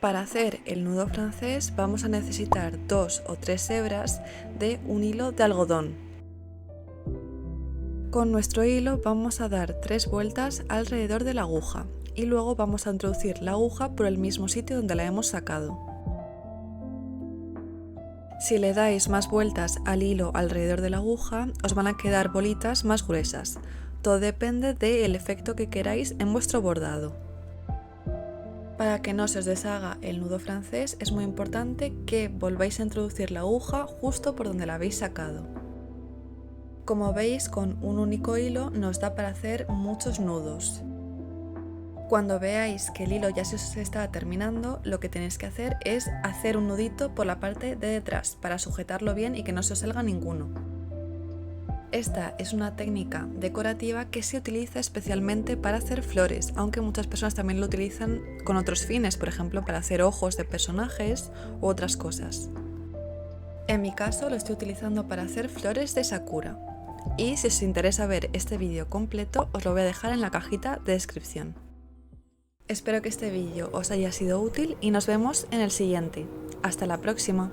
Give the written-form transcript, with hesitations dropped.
Para hacer el nudo francés vamos a necesitar 2 o 3 hebras de un hilo de algodón. Con nuestro hilo vamos a dar 3 vueltas alrededor de la aguja y luego vamos a introducir la aguja por el mismo sitio donde la hemos sacado. Si le dais más vueltas al hilo alrededor de la aguja, os van a quedar bolitas más gruesas. Todo depende del efecto que queráis en vuestro bordado. Para que no se os deshaga el nudo francés es muy importante que volváis a introducir la aguja justo por donde la habéis sacado. Como veis, con un único hilo nos da para hacer muchos nudos. Cuando veáis que el hilo ya se os está terminando, lo que tenéis que hacer es hacer un nudito por la parte de detrás para sujetarlo bien y que no se os salga ninguno. Esta es una técnica decorativa que se utiliza especialmente para hacer flores, aunque muchas personas también lo utilizan con otros fines, por ejemplo para hacer ojos de personajes u otras cosas. En mi caso lo estoy utilizando para hacer flores de sakura. Y si os interesa ver este vídeo completo, os lo voy a dejar en la cajita de descripción. Espero que este vídeo os haya sido útil y nos vemos en el siguiente. ¡Hasta la próxima!